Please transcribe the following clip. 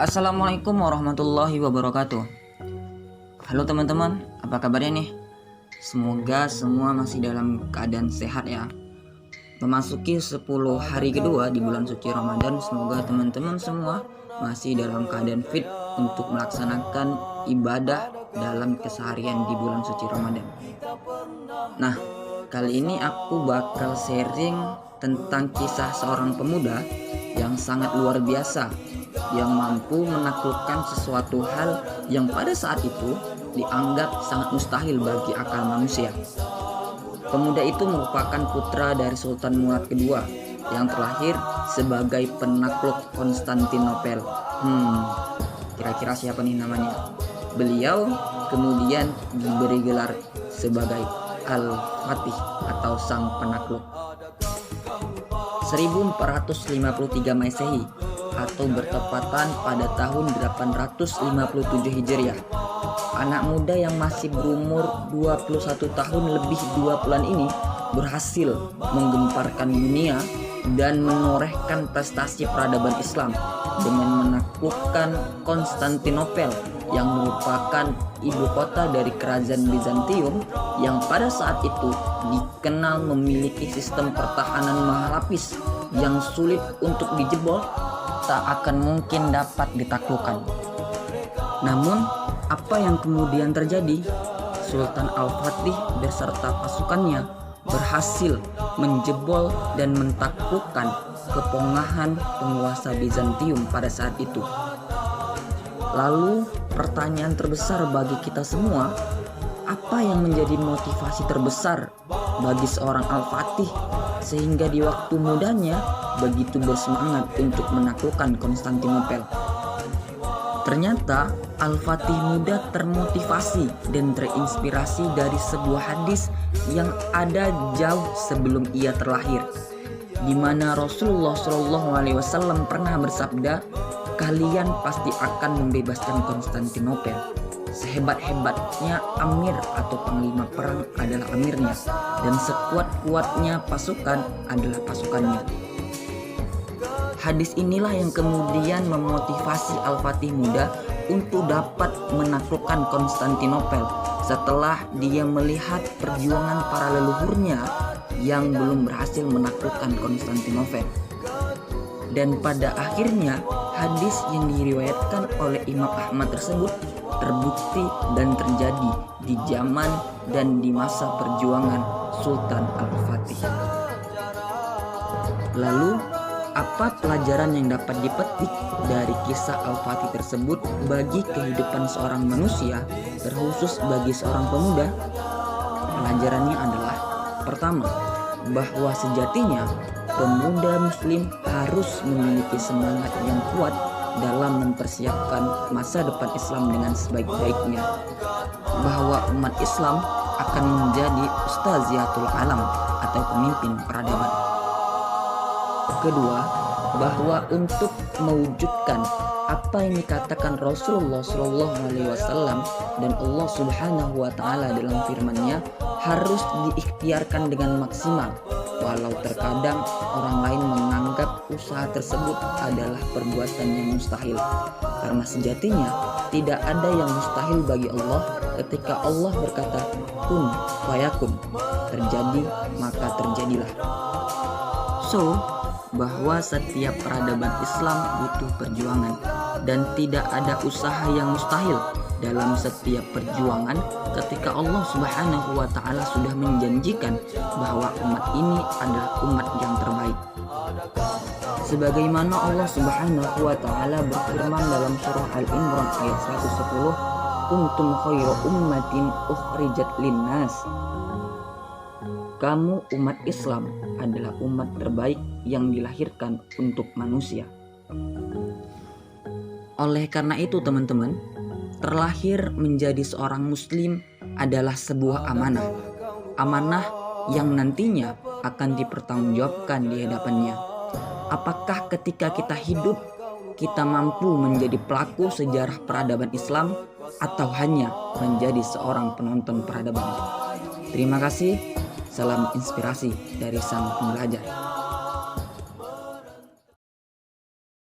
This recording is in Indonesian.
Assalamualaikum warahmatullahi wabarakatuh. Halo teman-teman, apa kabarnya nih? Semoga semua masih dalam keadaan sehat ya. Memasuki 10 hari kedua di bulan suci Ramadan, semoga teman-teman semua masih dalam keadaan fit untuk melaksanakan ibadah dalam keseharian di bulan suci Ramadan. Nah, kali ini aku bakal sharing tentang kisah seorang pemuda yang sangat luar biasa, yang mampu menaklukkan sesuatu hal yang pada saat itu dianggap sangat mustahil bagi akal manusia. Pemuda itu merupakan putra dari Sultan Murad II yang terlahir sebagai penakluk Konstantinopel. Kira-kira siapa nih namanya? Beliau kemudian diberi gelar sebagai Al-Fatih atau Sang Penakluk. 1453 Masehi atau bertepatan pada tahun 857 Hijriah. Anak muda yang masih berumur 21 tahun lebih 2 bulan ini berhasil menggemparkan dunia dan menorehkan prestasi peradaban Islam dengan menaklukkan Konstantinopel yang merupakan ibu kota dari kerajaan Bizantium yang pada saat itu dikenal memiliki sistem pertahanan mahalapis yang sulit untuk dijebol, tak akan mungkin dapat ditaklukkan. Namun, apa yang kemudian terjadi? Sultan Al-Fatih beserta pasukannya berhasil menjebol dan mentaklukkan kepongahan penguasa Bizantium pada saat itu. Lalu pertanyaan terbesar bagi kita semua, apa yang menjadi motivasi terbesar bagi seorang Al-Fatih sehingga di waktu mudanya begitu bersemangat untuk menaklukkan Konstantinopel? Ternyata Al-Fatih muda termotivasi dan terinspirasi dari sebuah hadis yang ada jauh sebelum ia terlahir, di mana Rasulullah SAW pernah bersabda, "Kalian pasti akan membebaskan Konstantinopel. Sehebat-hebatnya amir atau panglima perang adalah amirnya, dan sekuat-kuatnya pasukan adalah pasukannya." Hadis inilah yang kemudian memotivasi Al-Fatih muda untuk dapat menaklukkan Konstantinopel setelah dia melihat perjuangan para leluhurnya yang belum berhasil menaklukkan Konstantinopel. Dan pada akhirnya hadis yang diriwayatkan oleh Imam Ahmad tersebut terbukti dan terjadi di zaman dan di masa perjuangan Sultan Al-Fatih. Lalu, apa pelajaran yang dapat dipetik dari kisah Al-Fatih tersebut bagi kehidupan seorang manusia, terkhusus bagi seorang pemuda? Pelajarannya adalah, pertama, bahwa sejatinya pemuda muslim harus memiliki semangat yang kuat dalam mempersiapkan masa depan Islam dengan sebaik-baiknya, bahwa umat Islam akan menjadi ustaziatul alam atau pemimpin peradaban. Kedua, bahwa untuk mewujudkan apa yang dikatakan Rasulullah SAW dan Allah Subhanahu wa Ta'ala dalam firman-Nya harus diikhtiarkan dengan maksimal, walau terkadang orang lain menganggap usaha tersebut adalah perbuatan yang mustahil. Karena sejatinya tidak ada yang mustahil bagi Allah. Ketika Allah berkata kun fayakun, terjadi maka terjadilah. So, bahwa setiap peradaban Islam butuh perjuangan dan tidak ada usaha yang mustahil dalam setiap perjuangan ketika Allah Subhanahu wa Ta'ala sudah menjanjikan bahwa umat ini adalah umat yang terbaik. Sebagaimana Allah Subhanahu wa Ta'ala berfirman dalam surah Al-Imran ayat 110, "Kuntum khairu ummatin ukhrijat linnas." Kamu umat Islam adalah umat terbaik yang dilahirkan untuk manusia. Oleh karena itu teman-teman, terlahir menjadi seorang muslim adalah sebuah amanah. Amanah yang nantinya akan dipertanggungjawabkan di hadapannya. Apakah ketika kita hidup, kita mampu menjadi pelaku sejarah peradaban Islam atau hanya menjadi seorang penonton peradaban? Terima kasih. Salam inspirasi dari sang pembelajar.